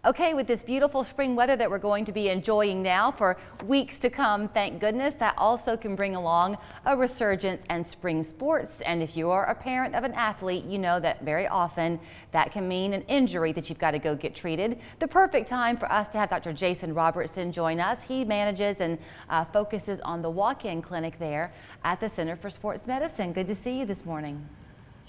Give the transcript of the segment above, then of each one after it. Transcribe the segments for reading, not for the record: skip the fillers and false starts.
Okay, with this beautiful spring weather that we're going to be enjoying now for weeks to come, thank goodness, that also can bring along a resurgence in spring sports. And if you are a parent of an athlete, you know that very often that can mean an injury that you've got to go get treated. The perfect time for us to have Dr. Jason Robertson join us. He manages and focuses on the walk-in clinic there at the Center for Sports Medicine. Good to see you this morning.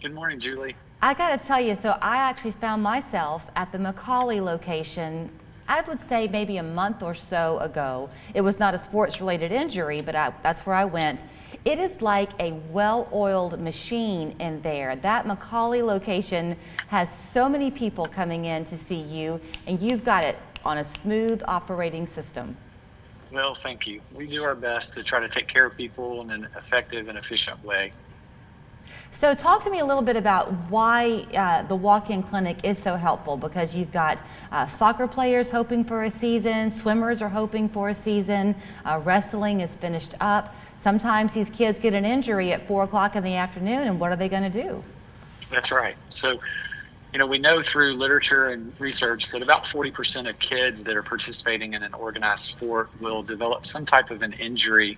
Good morning, Julie. I got to tell you, so I actually found myself at the McCauley location, I would say maybe a month or so ago. It was not a sports-related injury, but that's where I went. It is like a well-oiled machine in there. That McCauley location has so many people coming in to see you, and you've got it on a smooth operating system. Well, thank you. We do our best to try to take care of people in an effective and efficient way. So talk to me a little bit about why the walk-in clinic is so helpful, because you've got soccer players hoping for a season, swimmers are hoping for a season, wrestling is finished up. Sometimes these kids get an injury at 4 o'clock in the afternoon, and what are they going to do? That's right. So, we know through literature and research that about 40% of kids that are participating in an organized sport will develop some type of an injury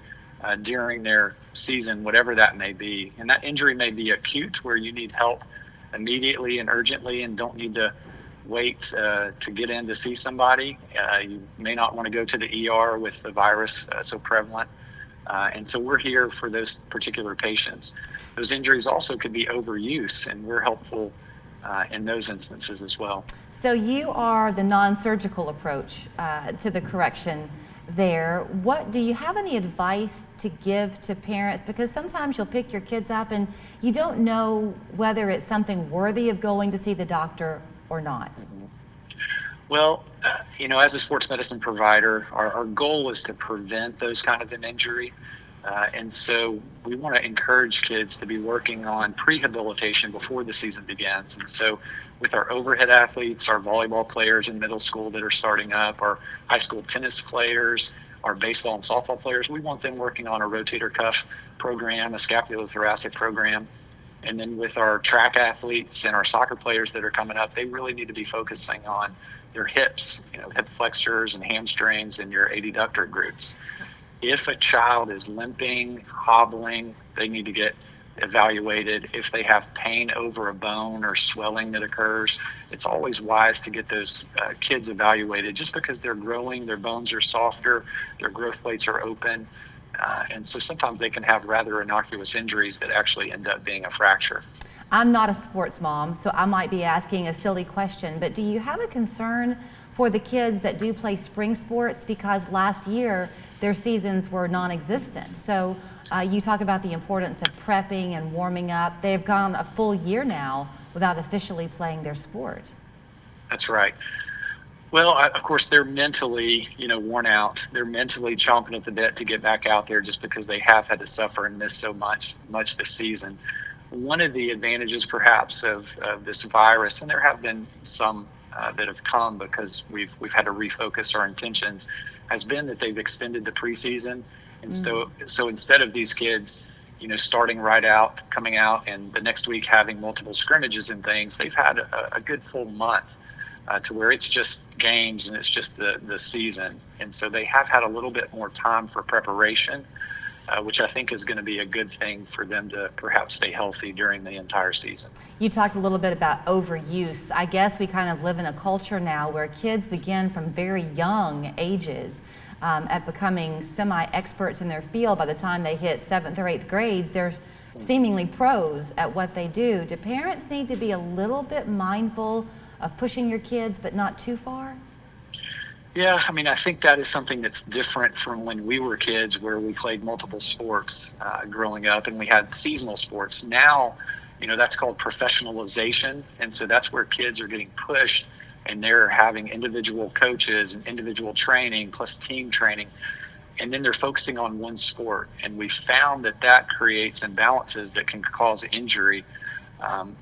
during their season, whatever that may be. And that injury may be acute, where you need help immediately and urgently and don't need to wait to get in to see somebody. You may not want to go to the ER with the virus so prevalent. And so we're here for those particular patients. Those injuries also could be overuse, and we're helpful in those instances as well. So you are the non-surgical approach to the correction there. What do you have any advice to give to parents? Because sometimes you'll pick your kids up and you don't know whether it's something worthy of going to see the doctor or not. Well, as a sports medicine provider, our goal is to prevent those kind of an injury. And so we want to encourage kids to be working on prehabilitation before the season begins. And so with our overhead athletes, our volleyball players in middle school that are starting up, our high school tennis players, our baseball and softball players, we want them working on a rotator cuff program, a scapulothoracic program. And then with our track athletes and our soccer players that are coming up, they really need to be focusing on their hips, hip flexors and hamstrings and your adductor groups. If a child is limping, hobbling, they need to get evaluated. If they have pain over a bone or swelling that occurs, it's always wise to get those kids evaluated, just because they're growing, their bones are softer, their growth plates are open. And so sometimes they can have rather innocuous injuries that actually end up being a fracture. I'm not a sports mom, so I might be asking a silly question, but do you have a concern for the kids that do play spring sports? Because last year their seasons were non-existent. So you talk about the importance of prepping and warming up. They've gone a full year now without officially playing their sport. That's right. Well, of course, they're mentally, worn out. They're mentally chomping at the bit to get back out there, just because they have had to suffer and miss so much this season. One of the advantages, perhaps, of this virus, and there have been some that have come because we've had to refocus our intentions, has been that they've extended the preseason. And so instead of these kids, starting right out, coming out, and the next week having multiple scrimmages and things, they've had a good full month to where it's just games and it's just the season. And so they have had a little bit more time for preparation, which I think is going to be a good thing for them to perhaps stay healthy during the entire season. You talked a little bit about overuse. I guess we kind of live in a culture now where kids begin from very young ages at becoming semi-experts in their field. By the time they hit 7th or 8th grades, they're seemingly pros at what they do. Do parents need to be a little bit mindful of pushing your kids, but not too far? Yeah, I think that is something that's different from when we were kids, where we played multiple sports growing up, and we had seasonal sports. Now, that's called professionalization, and so that's where kids are getting pushed, and they're having individual coaches and individual training plus team training, and then they're focusing on one sport. And we found that creates imbalances that can cause injury.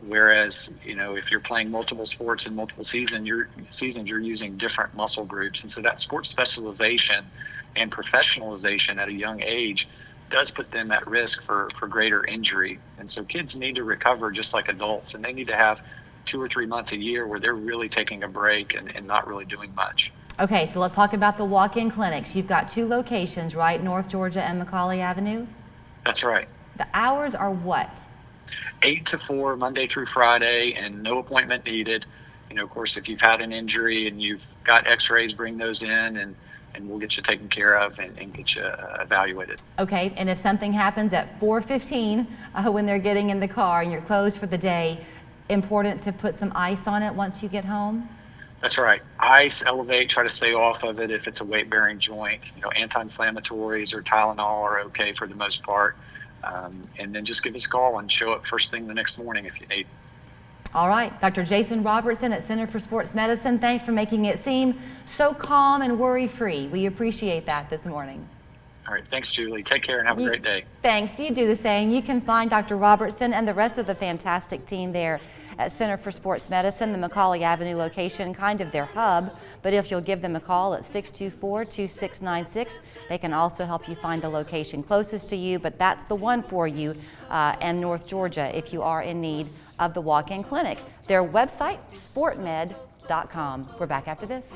Whereas, if you're playing multiple sports in multiple seasons, you're using different muscle groups. And so that sports specialization and professionalization at a young age does put them at risk for greater injury. And so kids need to recover just like adults, and they need to have 2 or 3 months a year where they're really taking a break and not really doing much. Okay, so let's talk about the walk-in clinics. You've got 2 locations, right? North Georgia and Macaulay Avenue? That's right. The hours are what? 8 to 4, Monday through Friday, and no appointment needed. Of course, if you've had an injury and you've got X-rays, bring those in, and we'll get you taken care of and get you evaluated. Okay, and if something happens at 4:15 when they're getting in the car and you're closed for the day, important to put some ice on it once you get home? That's right. Ice, Elevate, try to stay off of it if it's a weight-bearing joint. Anti-inflammatories or Tylenol are okay for the most part. And then just give us a call and show up first thing the next morning if you need. All right, Dr. Jason Robertson at Center for Sports Medicine, thanks for making it seem so calm and worry-free. We appreciate that this morning. All right, thanks, Julie. Take care and have a great day. Thanks. You do the same. You can find Dr. Robertson and the rest of the fantastic team there at Center for Sports Medicine, the Macaulay Avenue location, kind of their hub. But if you'll give them a call at 624-2696, they can also help you find the location closest to you. But that's the one for you and North Georgia if you are in need of the walk-in clinic. Their website, sportmed.com. We're back after this.